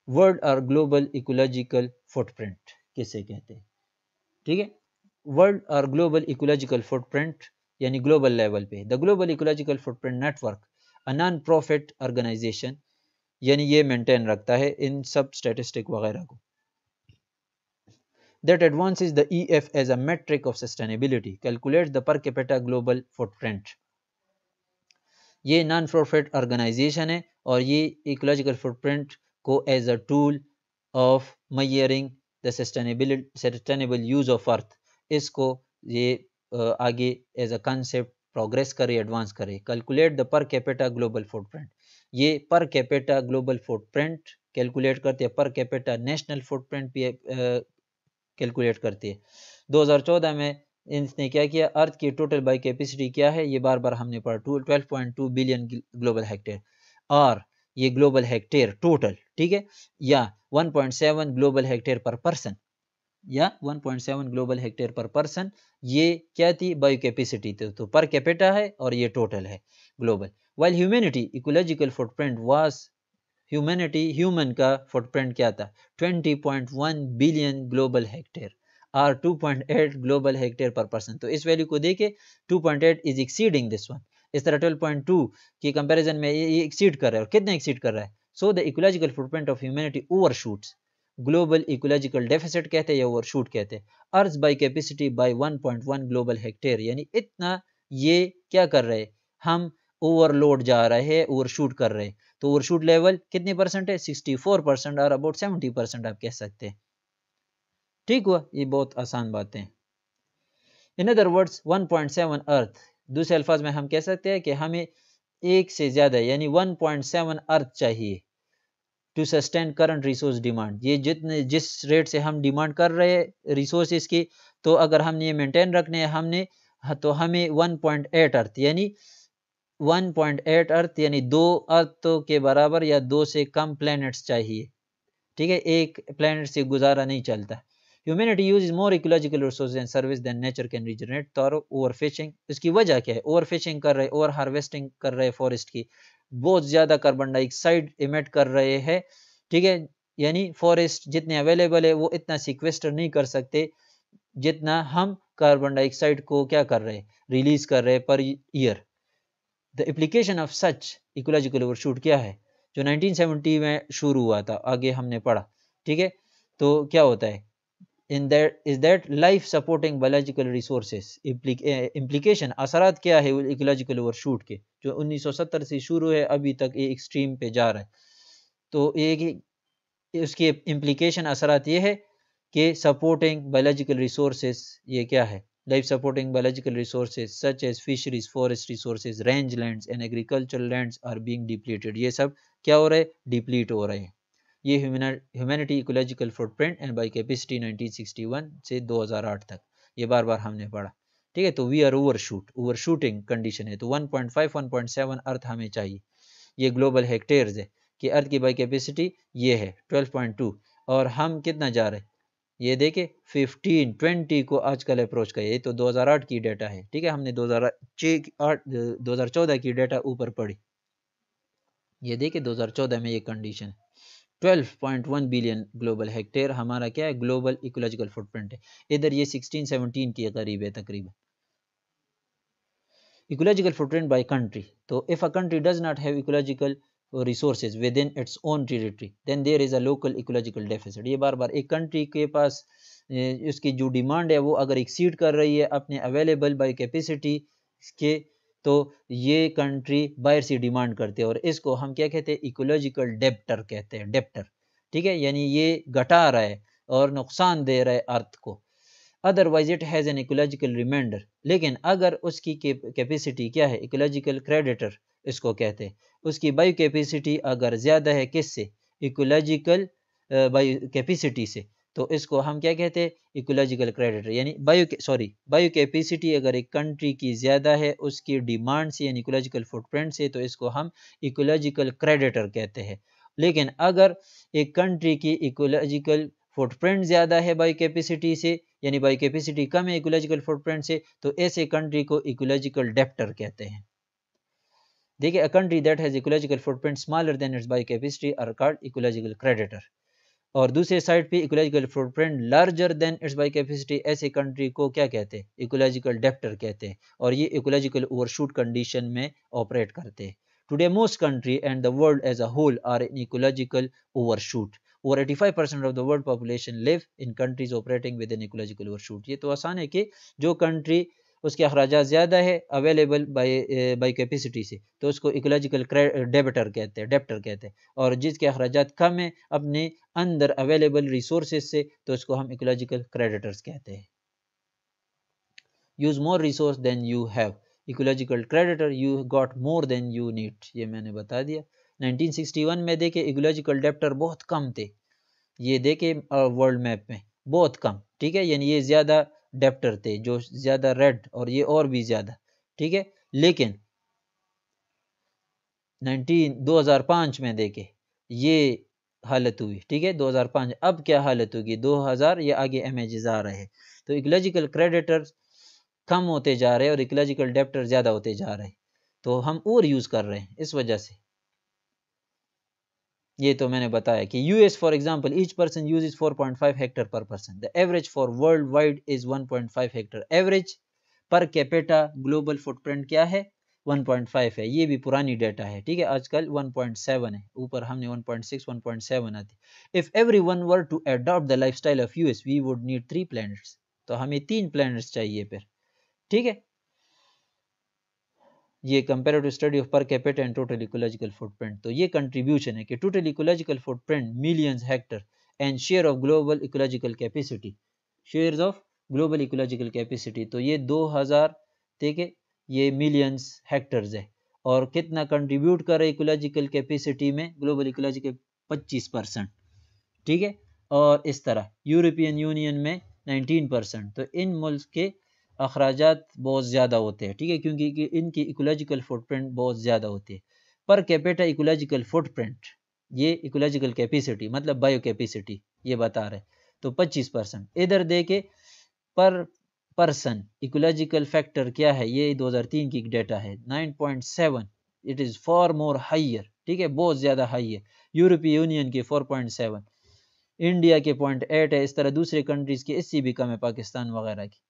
World और global ecological footprint किसे कहते हैं? ठीक है, वर्ल्ड और ग्लोबल इकोलॉजिकल फुटप्रिंट यानी ग्लोबल लेवल पे the global ecological footprint network a non profit organization, यानी ये मेंटेन रखता है इन सब स्टैटिस्टिक वगैरह को, that advances the EF as a metric of sustainability, calculates the per capita global footprint. ये नॉन प्रॉफिट ऑर्गेनाइजेशन है और ये इकोलॉजिकल फुटप्रिंट को as a tool of measuring the sustainable use of earth, इसको ये आगे एज अ कंसेप्ट प्रोग्रेस करे, advance करे। Calculate the per capita global footprint, ये per capita global footprint calculate करते हैं, पर कैपिटा नेशनल फुटप्रिंट भी कैलकुलेट करती है। 2014 में इसने क्या किया, अर्थ की टोटल बाई कैपेसिटी क्या है, ये बार बार हमने पढ़ा, 12.2 बिलियन ग्लोबल हेक्टेयर, और ये ग्लोबल हेक्टेयर टोटल, ठीक है, या 1.7 ग्लोबल हेक्टेयर पर पर्सन, या 1.7 ग्लोबल हेक्टेयर पर पर्सन, ये क्या थी, बायो कैपेसिटी थी, तो पर कैपिटा है और ये टोटल है global. While humanity ecological footprint was, human का फुटप्रिंट क्या था, 20.1 बिलियन ग्लोबल हेक्टेयर और 2.8 ग्लोबल हेक्टेयर पर पर्सन। तो इस वैल्यू को देके 2.8 इज एक्सीडिंग दिस वन, इस तरह 12.2 की कंपैरिजन में ये एक्सीड कर रहा है, और कितना एक्सीड कर रहा है। So the ecological footprint of humanity overshoots, global ecological deficit कहते हैं या ओवरशूट कहते हैं, earth biocapacity by 1.1 global hectare, यानी इतना ये क्या कर रहे हैं, हम ओवरलोड जा रहे हैं, ओवरशूट कर रहे हैं। तो ओवरशूट लेवल कितने परसेंट है, 64% और अबाउट 70% आप कह सकते हैं। ठीक हुआ, ये बहुत आसान बातें हैं। इन अदर वर्ड्स 1.7 अर्थ, दूसरे अल्फाज में हम कह सकते हैं कि हमें एक से ज्यादा यानी 1.7 अर्थ चाहिए to sustain current resource demand, ये जितने जिस रेट से हम डिमांड कर रहे हैं रिसोर्सेज की, तो अगर हमने ये मेंटेन रखने हैं हमने, तो हमें 1.8 अर्थ यानी 1.8 अर्थ यानी 2 अर्थ के बराबर या 2 से कम प्लैनेट्स चाहिए। ठीक है, एक प्लैनेट से गुजारा नहीं चलता। Humanity use more ecological resources and service then nature can regenerate, तो ओवर फिशिंग, इसकी वजह क्या है, ओवर फिशिंग कर रहे, ओवर हार्वेस्टिंग कर रहे फॉरेस्ट की, बहुत ज्यादा कार्बन डाइऑक्साइड इमिट कर रहे हैं। ठीक है, यानी फॉरेस्ट जितने अवेलेबल है वो इतना सिक्वेस्टर नहीं कर सकते जितना हम कार्बन डाइऑक्साइड को क्या कर रहे हैं, रिलीज कर रहे हैं per year. The application of such ecological overshoot क्या है, जो 1970 में शुरू हुआ था, आगे हमने पढ़ा। ठीक है, तो क्या होता है, in that is that life supporting biological resources, implication असरात क्या है इकोलॉजिकल ओवरशूट के, जो 1970 से शुरू है अभी तक ये एक्सट्रीम पे जा रहा है। तो ये उसके इम्प्लीकेशन असरात ये है कि सपोर्टिंग बायोलॉजिकल रिसोर्सेज, ये क्या है, life supporting biological resources such as fisheries, forest resources, range lands and agricultural lands are being depleted, ये सब क्या हो रहे हैं, डिप्लीट हो रहे हैं। ये humanity ecological footprint and bio capacity 1961 से 2008 तक, ये बार बार हमने पढ़ा। ठीक है, तो वी आर ओवरशूटिंग कंडीशन है, तो 1.5 1.7 अर्थ हमें चाहिए। ये ग्लोबल हेक्टेयर्स है कि अर्थ की बाई कैपेसिटी ये है 12.2, और हम कितना जा रहे हैं, ये देखे 15-20 को आजकल अप्रोच किया, ये तो 2008 की डेटा है। ठीक है, हमने 2014 की डेटा ऊपर पढ़ी, ये देखे 2014 में ये कंडीशन 12.1 बिलियन ग्लोबल हेक्टेयर हमारा क्या है, ग्लोबल इकोलॉजिकल फुटप्रिंट है। इधर ये 16-17 के करीब है तकरीबन। ecological footprint by country, तो if a country does not have ecological resources within its own territory then there is a local ecological deficit, ये बार बार एक कंट्री के पास उसकी जो डिमांड है वो अगर एक्सीड कर रही है अपने अवेलेबल बाय कैपेसिटी के, तो ये कंट्री बाहर से डिमांड करते हैं, और इसको हम क्या कहते हैं, इकोलॉजिकल डेप्टर कहते हैं, डेप्टर। ठीक है, यानी ये घटा रहा है और नुकसान दे रहा है अर्थ को। Otherwise it has an ecological reminder, लेकिन अगर उसकी कैपेसिटी क्या है, इकोलॉजिकल क्रेडिटर इसको कहते हैं, उसकी बायो कैपेसिटी अगर ज़्यादा है किससे, इकोलॉजिकल बायो कैपेसिटी से, तो इसको हम क्या कहते हैं, इकोलॉजिकल क्रेडिटर। यानी बायो कैपेसिटी अगर एक कंट्री की ज़्यादा है उसकी डिमांड से यानी इकोलॉजिकल फुटप्रिंट से, तो इसको हम इकोलॉजिकल क्रेडिटर कहते हैं। लेकिन अगर एक कंट्री की इकोलॉजिकल फुटप्रिंट ज़्यादा है बायो कैपेसिटी से, यानी बायो कैपेसिटी कम है इकोलॉजिकल फुटप्रिंट से, तो ऐसे कंट्री को इकोलॉजिकल डेप्टर कहते हैं। देखिए, a country that has ecological footprint smaller than its bio capacity are called ecological creditor. और दूसरे साइड पे ecological footprint larger than its bio capacity, ऐसे कंट्री को क्या कहते हैं? इकोलॉजिकल डेप्टर कहते हैं, और ये इकोलॉजिकल ओवरशूट कंडीशन में ऑपरेट करते हैं। Today most country and the world as a whole are in ecological overshoot. Over 85% of the world population live in countries operating within ecological overshoot. ये तो आसान है कि जो कंट्री उसके अखराजात ज़्यादा है अवेलेबल बाई कैपेसिटी से, तो उसको इकोलॉजिकल डेप्टर कहते हैं, और जिसके अखराजात कम है अपने अंदर अवेलेबल रिसोर्सेज से, तो उसको हम इकोलॉजिकल क्रेडिटर्स कहते हैं। Use more resource than you have, ecological creditor you got more than you need, ये मैंने बता दिया। 1961 में देखे इकोलॉजिकल डेप्टर बहुत कम थे, ये देखे वर्ल्ड मैप में बहुत कम, ठीक है, यानी ये ज़्यादा डेप्टर थे, जो ज़्यादा रेड और ये और भी ज़्यादा, ठीक है। लेकिन 2005 में देखे ये हालत हुई, ठीक है, 2005। अब क्या हालत होगी 2000, ये आगे इमेजेस आ रहे हैं, तो इकोलॉजिकल क्रेडिटर कम होते जा रहे हैं और इकोलॉजिकल डेप्टर ज़्यादा होते जा रहे हैं, तो हम और यूज़ कर रहे हैं इस वजह से। ये तो मैंने बताया कि US for example each person uses 4.5 hectare per person, the average for world wide is 1.5 hectare. Average per capita global footprint क्या है? 1.5 है। ये भी पुरानी डेटा है, ठीक है, आजकल 1.7 है, ऊपर हमने 1.6 1.7 आती। If everyone were to adopt the lifestyle of US we would need 3 planets, तो हमें 3 प्लैनेट्स चाहिए फिर, ठीक है। ये comparative study of per capita and total ecological footprint, तो ये कंट्रीब्यूशन है कि total ecological footprint millions hectare and share of global ecological capacity, shares of global ecological capacity, तो ये 2000, ठीक है, ये मिलियंस हेक्टर्स है, और कितना कंट्रीब्यूट कर रहे इकोलॉजिकल कैपेसिटी में, ग्लोबल इकोलॉजिकल 25%, ठीक है। और इस तरह यूरोपियन यूनियन में 19%, तो इन मुल्क के अखराजात बहुत ज़्यादा होते हैं, ठीक है, क्योंकि इनकी इकोलॉजिकल फुटप्रिंट बहुत ज़्यादा होती है। पर कैपिटा इकोलॉजिकल फुटप्रिंट, ये इकोलॉजिकल कैपेसिटी मतलब बायो कैपेसिटी ये बता रहे, तो 25%। इधर देखे पर पर्सन इकोलॉजिकल फैक्टर क्या है, ये 2003 की डेटा है 9.7, it is for more higher, ठीक है, बहुत ज़्यादा हाई है। यूरोपीय यूनियन के 4.7, इंडिया के 0.8 है, इस तरह दूसरे कंट्रीज़ की इससे भी कम है, पाकिस्तान वगैरह की,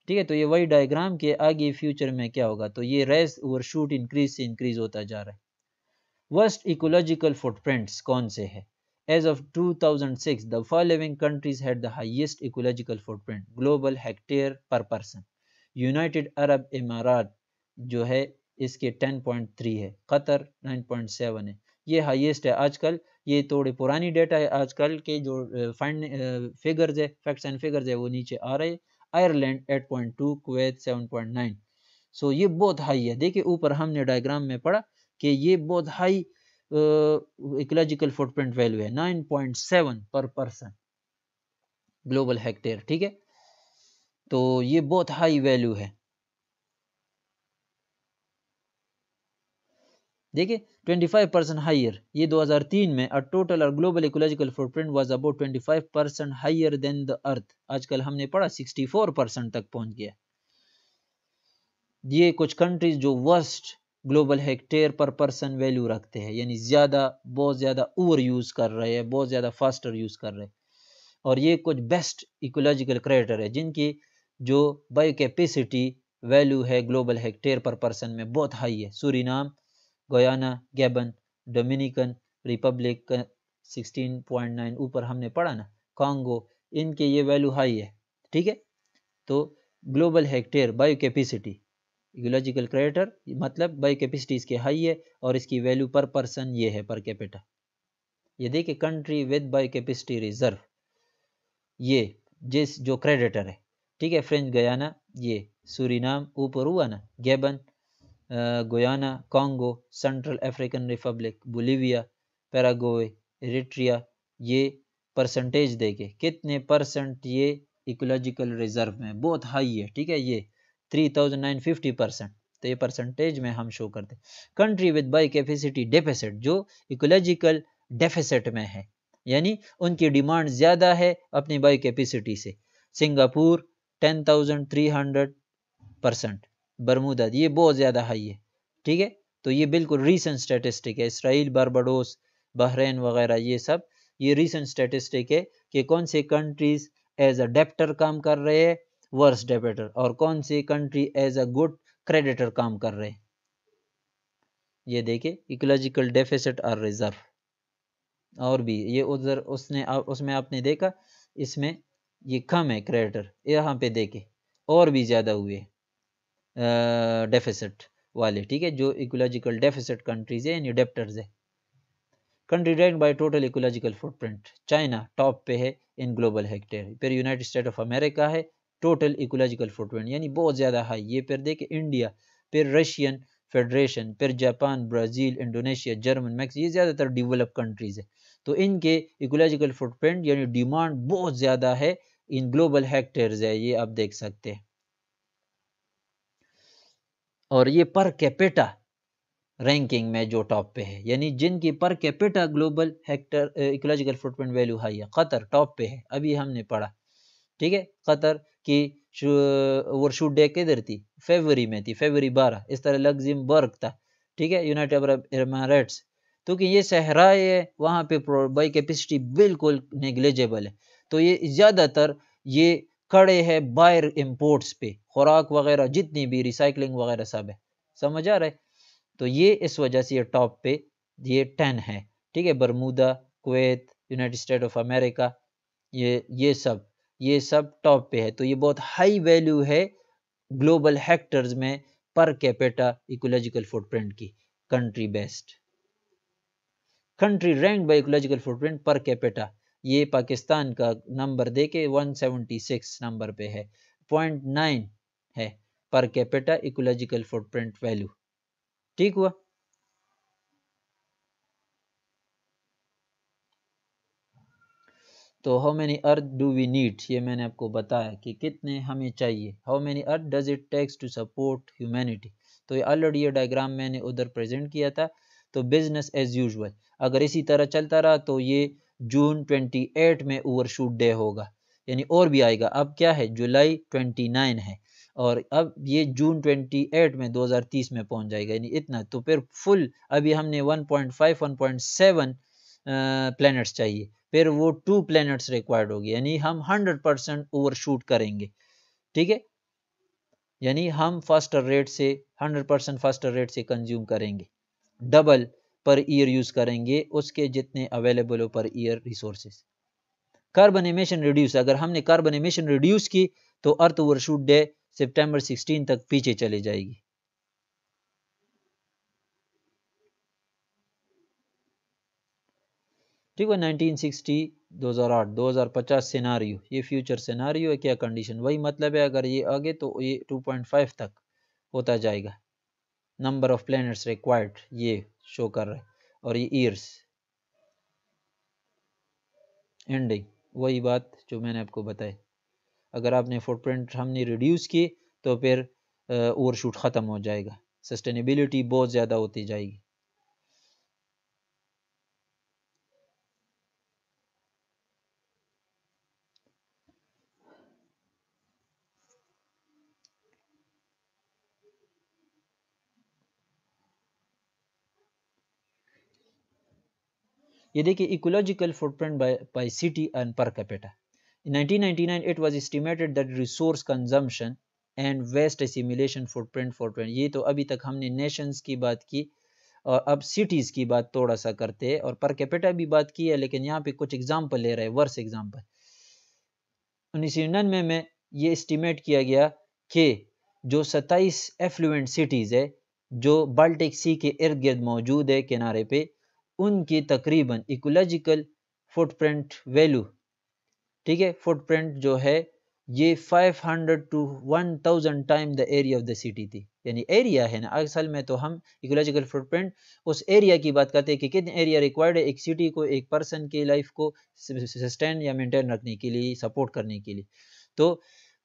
ठीक है। तो ये वही डायग्राम के आगे फ्यूचर में क्या होगा, तो ये रेस ओवरशूट इंक्रीज से इंक्रीज होता जा रहा है। वर्स्ट इकोलॉजिकल फुटप्रिंट्स कौन से है? As of 2006 the following countries had the highest ecological footprint global hectare per person. United Arab Emirates जो है इसके 10.3 है, कतर 9.7 है, ये हाईएस्ट है आजकल। ये थोड़ी पुरानी डेटा है, आजकल के जो फिगर्स है, फैक्ट्स एंड फिगर्स है, वो नीचे आ रहे हैं। आयरलैंड 8.2, कुवैत 7.9, सो ये बहुत हाई है। देखिए ऊपर हमने डायग्राम में पढ़ा कि ये बहुत हाई इकोलॉजिकल फुटप्रिंट वैल्यू है, 9.7 पर पर्सन ग्लोबल हेक्टेयर, ठीक है, तो ये बहुत हाई वैल्यू है। देखिए 25% हाइयर, ये 2003 में अ टोटल और global ecological footprint was about 25% higher than the earth. आजकल हमने पढ़ा 64% तक पहुंच गया। ये कुछ कंट्रीज जो worst global hectare per person value रखते हैं, यानी ज़्यादा, बहुत ज़्यादा ओवर यूज़ कर रहे हैं, बहुत ज़्यादा फास्टर यूज़ कर रहे हैं। और ये कुछ बेस्ट इकोलॉजिकल क्रेडिटर है जिनकी जो बायो कैपेसिटी वैल्यू है ग्लोबल हेक्टेयर पर पर्सन में बहुत हाई है। Suriname, Guyana, Gabon, Dominican Republic 16.9, ऊपर हमने पढ़ा ना, कांगो, इनके ये वैल्यू हाई है, ठीक है। तो global hectare bio capacity ecological creditor मतलब बायो कैपेसिटी इसकी हाई है, और इसकी वैल्यू पर पर्सन ये है पर कैपिटा। ये देखिए country with bio capacity reserve, ये जिस जो क्रेडिटर है, ठीक है, फ्रेंच गयाना, ये सूरीनाम ऊपर हुआ ना, Gabon, Guyana, Congo, central African Republic, Bolivia, Paraguay, Eritrea, ये परसेंटेज देके कितने परसेंट ये इकोलॉजिकल रिजर्व में, बहुत हाई है, ठीक है, ये 3950%, तो ये परसेंटेज में हम शो करते। Country with by capacity deficit, जो इकोलॉजिकल डेफिसिट में है, यानी उनकी डिमांड ज़्यादा है अपनी बाई कैपेसिटी से। सिंगापुर 10,300%, बरमूदा ये बहुत ज़्यादा हाई है, ठीक है। तो ये बिल्कुल रीसेंट स्टैटिस्टिक है। इसराइल, बारबाडोस, बहरीन वगैरह ये सब ये रीसेंट स्टैटिस्टिक है कि कौन से कंट्रीज एज अ डेप्टर काम कर रहे हैं, वर्स डेबिटर, और कौन सी country as a good creditor काम कर रहे हैं। ये देखिए इकोलॉजिकल डेफिसिट और रिजर्व, और भी ये उधर उसमें आपने देखा इसमें ये कम है क्रेडिटर, यहाँ पे देखे और भी ज़्यादा हुए डेफिसिट वाले, ठीक है, जो इकोलॉजिकल डेफिसिट कंट्रीज है यानी डेप्टर्स है। Country rank by total ecological footprint, China top पे है इन ग्लोबल हेक्टेयर, फिर यूनाइटेड स्टेट ऑफ अमेरिका है टोटल इकोलॉजिकल फुटप्रिंट यानी बहुत ज़्यादा हाई, ये फिर देखे इंडिया, फिर रशियन फेडरेशन, फिर Japan, Brazil, Indonesia, German, max, ये ज़्यादातर डेवलप कंट्रीज़ है। तो इनके इकोलॉजिकल फुटप्रिंट यानी डिमांड बहुत ज़्यादा है इन ग्लोबल हेक्टेयर्स है, ये आप देख सकते हैं। और ये पर कैपिटा रैंकिंग में जो टॉप पे है, यानी जिनकी पर capita global Hector ecological footprint value high है, कतर टॉप पे है, अभी हमने पढ़ा, ठीक है। कतर की वर्शूट डे किधर थी, फरवरी में थी, फरवरी 12, इस तरह लग्जमबर्ग था, ठीक है, यूनाइटेड अरब एमिरेट्स, तो कि ये सहराए है, वहाँ पे बाई कैपेसिटी बिल्कुल नेग्लिजिबल है, तो ये ज़्यादातर ये खड़े है बायर इम्पोर्ट्स पे, खुराक वगैरह जितनी भी रिसाइकलिंग वगैरह सब है, समझ आ रहा है। तो ये इस वजह से ये टॉप पे ये 10 है, ठीक है। Bermuda, Kuwait, United State of America, ये सब टॉप पे है, तो ये बहुत हाई वैल्यू है ग्लोबल हेक्टर्स में पर कैपिटा इकोलॉजिकल फुटप्रिंट की। Country based country rank by ecological footprint per capita, ये पाकिस्तान का नंबर देके 176 नंबर पे है, 0.9 है पर कैपिटा इकोलॉजिकल फुटप्रिंट वैल्यू, ठीक हुआ। तो how many earth do we need, ये मैंने आपको बताया कि कितने हमें चाहिए। How many earth does it takes to support humanity, तो ये ऑलरेडी ये डायग्राम मैंने उधर प्रेजेंट किया था। तो बिजनेस एज यूजुअल, अगर इसी तरह चलता रहा तो ये जून 28 में ओवरशूट डे होगा, यानी और भी आएगा। अब क्या है, जुलाई 29 है, और अब ये जून 28 में 2030 में पहुंच जाएगा, यानी इतना। तो फिर फुल अभी हमने 1.5 1.7 प्लैनेट्स चाहिए, फिर वो 2 प्लैनेट्स रिक्वायर्ड होगी, यानी हम 100% ओवरशूट करेंगे, ठीक है। यानी हम फास्टर रेट से 100% फास्टर रेट से कंज्यूम करेंगे, डबल पर ईयर यूज करेंगे उसके जितने अवेलेबल हो per year resources. Carbon emission reduce, अगर हमने कार्बन एमिशन रिड्यूस की तो अर्थ ओवरशूट डे सितंबर 16 तक पीछे चली जाएगी। ठीक है, 1960, 2008, 2050 सिनारियो, ये फ्यूचर सिनारियो है, क्या कंडीशन, वही मतलब है, अगर ये आगे तो ये 2.5 तक होता जाएगा। नंबर ऑफ प्लैनेट्स रिक्वायर्ड ये शो कर रहा है, और ये ईयर्स एंडिंग, वही बात जो मैंने आपको बताई। अगर आपने फुटप्रिंट हमने रिड्यूस की तो फिर ओवरशूट ख़त्म हो जाएगा, सस्टेनेबिलिटी बहुत ज़्यादा होती जाएगी। ये देखिए ecological footprint by city and per capita. In 1999, it was estimated that resource consumption and waste assimilation footprint for 20, ये तो अभी तक हमने नेशंस की बात की, और अब सिटीज़ की बात थोड़ा सा करते हैं, और पर कैपिटा भी बात की है, लेकिन यहाँ पे कुछ एग्जांपल ले रहे हैं, वर्स एग्जांपल। 1999 में ये एस्टिमेट किया गया कि जो 27 एफ्लुएंट सिटीज़ है जो बाल्टिक सी के इर्द गिर्द मौजूद है किनारे पे, उनकी तकरीबन इकोलॉजिकल फुटप्रिंट वैल्यू, ठीक है, फुटप्रिंट जो है ये 500 to 1000 time the area of the city थी, यानी एरिया है ना, असल में तो हम इकोलॉजिकल फुटप्रिंट उस एरिया की बात करते हैं कि कितने एरिया रिक्वायर्ड है एक सिटी को, एक पर्सन की लाइफ को सस्टेन या मेंटेन रखने के लिए, सपोर्ट करने के लिए। तो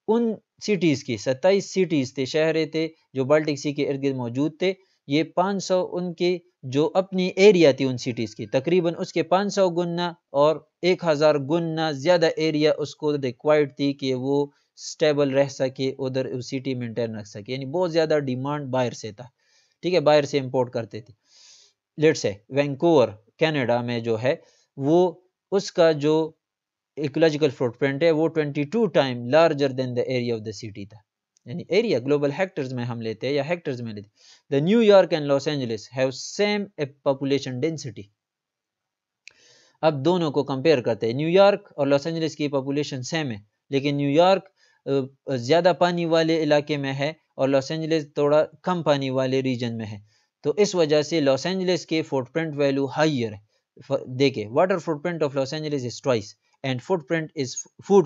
उन सिटीज़ की 27 सिटीज़ थे, शहर थे जो बाल्टिक सी के इर्द गिर्द मौजूद थे, ये 500 उनके जो अपनी एरिया थी उन सिटीज़ की, तकरीबन उसके 500 गुना और 1000 गुना ज़्यादा एरिया उसको रिक्वायर्ड थी कि वो स्टेबल रह सके, उधर सिटी मेंटेन रख सके, यानी बहुत ज़्यादा डिमांड बाहर से था, ठीक है, बाहर से इंपोर्ट करते थे। लेट्स से वैंकूवर कनाडा में जो है वो उसका जो इकोलॉजिकल फुटप्रिंट है वो 22 time larger than the area of the city था। यानी एरिया ग्लोबल हेक्टर्स में हम लेते हैं या हेक्टर्स में लेते हैं। The New York and Los Angeles have same population density. अब दोनों को कंपेयर करते हैं, न्यूयॉर्क और लॉस एंजलिस की पॉपुलेशन सेम है, लेकिन न्यूयॉर्क ज़्यादा पानी वाले इलाके में है और लॉस एंजलिस थोड़ा कम पानी वाले रीजन में है। तो इस वजह से लॉस एंजलिस के फुटप्रिंट वैल्यू हाइयर है। देखिए, water footprint of Los Angeles is twice and food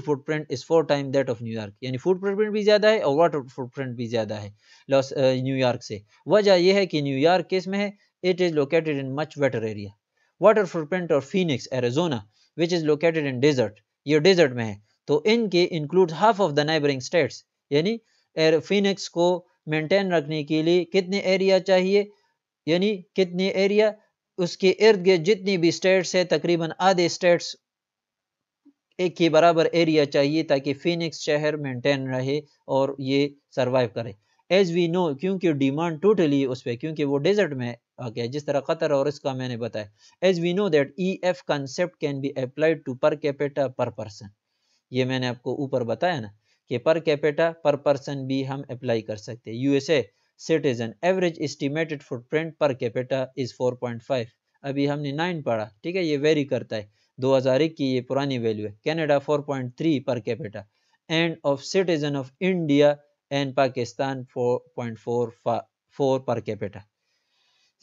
footprint is 4 time that of New York. यानी फूड फुटप्रिंट भी ज़्यादा है और वाटर फुटप्रिंट भी ज़्यादा है न्यूयॉर्क से। वजह यह है कि न्यूयॉर्क किस में है, it is located in much wetter area. Water footprint और Phoenix Arizona which is located in desert, ये डेजर्ट में है, तो इनके include half of the neighbouring states. यानी फिनिक्स को मेंटेन रखने के लिए कितने एरिया चाहिए, यानी कितने एरिया, उसके इर्द गिर्द जितनी भी स्टेट्स है तकरीबन आधे स्टेट्स एक के बराबर एरिया चाहिए ताकि फिनिक्स शहर मेंटेन रहे और ये सरवाइव करे। एज वी नो, क्योंकि डिमांड टोटली उस पर, क्योंकि वो डेजर्ट में आ गया, जिस तरह कतर और इसका मैंने बताया। As we know that EF concept can be applied to per capita per person. ये मैंने आपको ऊपर बताया ना कि पर कैपिटा पर पर्सन भी हम अप्लाई कर सकते हैं। USA citizen average estimated footprint per capita is 4.5। अभी हमने 9 पढ़ा, ठीक है, ये वेरी करता है, 2001 की ये पुरानी वैल्यू है। कनाडा 4.3 पर capita end of citizen of India and Pakistan 4.44 per capita.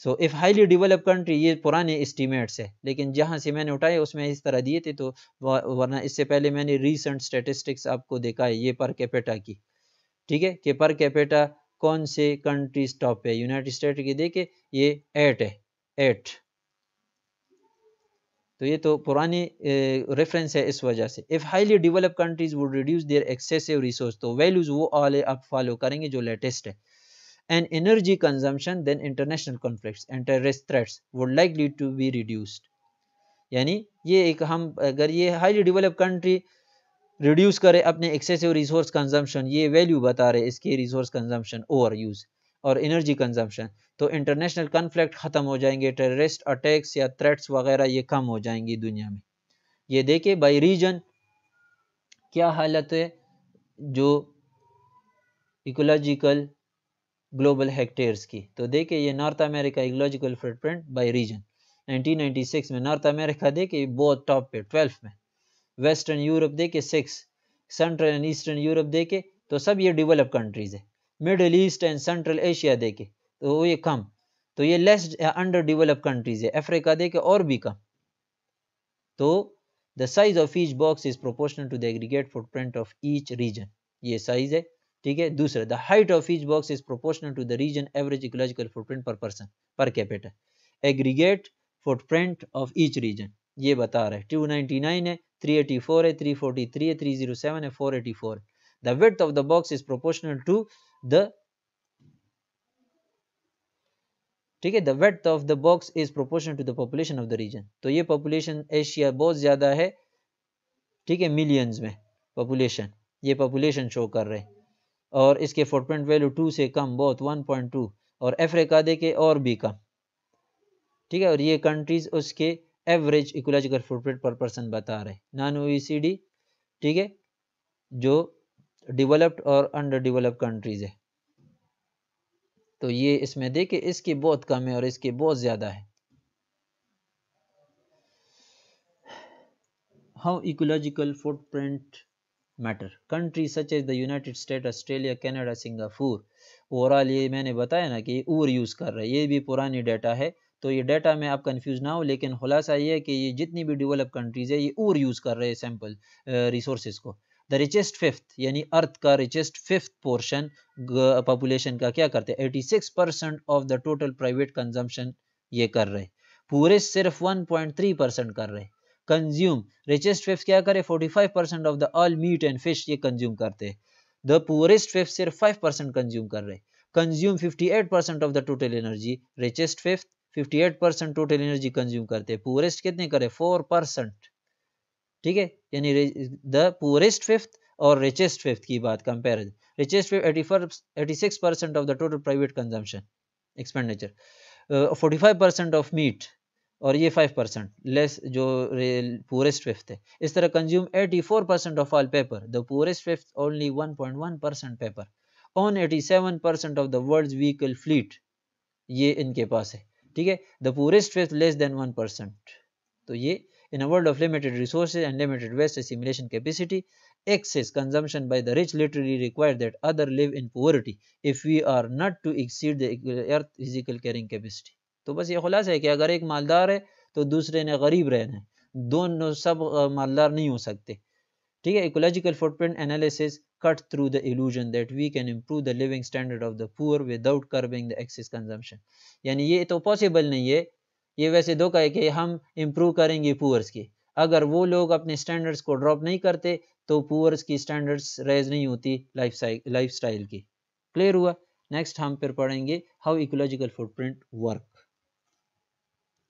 So if highly developed country, ये पुराने एस्टिमेट्स है, लेकिन जहां से मैंने उठाए उसमें इस तरह दिए थे, तो वरना इससे पहले मैंने रीसेंट स्टैटिस्टिक्स आपको देखा है ये पर कैपिटा की, ठीक है, कि पर कैपिटा कौन से कंट्रीज टॉप है। यूनाइटेड स्टेट की देखे ये 8 है, 8। तो ये तो पुरानी रेफरेंस है इस वजह से। If highly developed countries would reduce there excessive resource, तो वैल्यूज वो वाले आप फॉलो करेंगे जो लेटेस्ट है। And energy consumption, then international conflicts and terrorist threats would likely to be reduced। यानी ये एक, हम अगर ये हाईली डेवलप्ड कंट्री रिड्यूस करे अपने एक्सेसिव रिसोर्स कंजम्पशन, ये वैल्यू बता रहे इसके रिसोर्स कंजम्पशन, ओवर यूज और एनर्जी कंजम्पशन, तो इंटरनेशनल कन्फ्लिक्ट ख़त्म हो जाएंगे, टेररिस्ट अटैक्स या थ्रेट्स वगैरह ये कम हो जाएंगी दुनिया में। ये देखिए बाई रीजन क्या हालत है जो इकोलॉजिकल ग्लोबल हेक्टेयर्स की। तो देखिए ये North America ecological footprint by region 1996 में नॉर्थ अमेरिका देखिए बहुत टॉप पे 12 में, वेस्टर्न यूरोप देखे 6, सेंट्रल एंड ईस्टर्न यूरोप देखे तो सब ये डेवलप कंट्रीज है। Middle east and central Asia देखे तो ये कम, तो ये लेस अंडर डेवलप कंट्रीज है। अफ्रीका देखे और भी कम। तो the size of each box is proportional to the aggregate footprint of each region, ये साइज है, ठीक है। दूसरा, the height of each box is proportional to the region average ecological footprint per person per capita. Aggregate footprint of each region ये बता रहा है 299 है, 384 है, 343 है, 307 है, 484 है। The width of the box is proportional to the, ठीक है, the width of the box is proportional to the population of the region. तो ये पॉपुलेशन एशिया बहुत ज्यादा है, ठीक है, मिलियंस में पॉपुलेशन, ये पॉपुलेशन शो कर रहे हैं, और इसके फुटप्रिंट वैल्यू 2 से कम बहुत 1.2, और अफ्रीका देखे और भी कम, ठीक है। और ये कंट्रीज उसके average ecological footprint per person बता रहे, नॉन OECD, ठीक है, जो डेवलप्ड और अंडर डेवलप्ड कंट्रीज है। तो ये इसमें देखे इसके बहुत कम है और इसके बहुत ज्यादा है। How ecological footprint matter, country such as the United State, Australia, Canada, Singapore, overall ये मैंने बताया ना कि ओवर यूज़ कर रहे हैं, ये भी पुरानी डाटा है। तो ये डाटा में आप कंफ्यूज ना हो, लेकिन खुलासा ये है कि ये जितनी भी डेवलप कंट्रीज़ है ये ओवर यूज़ कर रहे हैं सैम्पल रिसोर्सेज को। द रिचेस्ट फिफ्थ, यानी अर्थ का रिचेस्ट फिफ्थ पोर्शन पॉपुलेशन का क्या करते हैं, 86% of the total private consumption ये कर रहे हैं। पूरे सिर्फ 1.3% कर रहे हैं। कंज्यूम, रिचेस्ट फिफ्थ क्या करे, 45% of the all meat and fish ये कंज्यूम करते हैं। द पुअरेस्ट फिफ्थ सिर्फ 5% कंज्यूम कर रहे हैं। Consume 58% of the total energy, richest fifth 58% total energy consume करते हैं, पुअरेस्ट कितने करे 4%, ठीक है। यानी द पुअरेस्ट फिफ्थ और रिचेस्ट फिफ्थ की बात comparison, richest fifth 86% of the total private consumption, expenditure 45% of meat और ये 5% लेस जो पुअरेस्ट फिफ्थ है। इस तरह consume 84% of all paper, the poorest fifth only 1.1% paper, own 87% of the world's vehicle fleet, ये इनके पास है, ठीक है। The poorest fifth less than 1%। तो ये in a world of limited resources and limited waste assimilation capacity, excess consumption by the rich literally require that other live in poverty if we are not to exceed the earth physical carrying capacity। तो बस ये खुलासा है कि अगर एक मालदार है तो दूसरे ने गरीब रहना है, दोनों सब मालदार नहीं हो सकते, ठीक है। Ecological footprint analysis cut through the illusion that we can improve the living standard of the poor without curbing the excess consumption. यानी ये तो पॉसिबल नहीं है, ये वैसे धोखा है कि हम इम्प्रूव करेंगे पुअर्स की, अगर वो लोग अपने स्टैंडर्ड्स को ड्रॉप नहीं करते तो पुअर्स की स्टैंडर्ड्स रेज नहीं होती लाइफ स्टाइल की। क्लियर हुआ। नेक्स्ट हम फिर पढ़ेंगे हाउ इकोलॉजिकल फुटप्रिंट वर्क।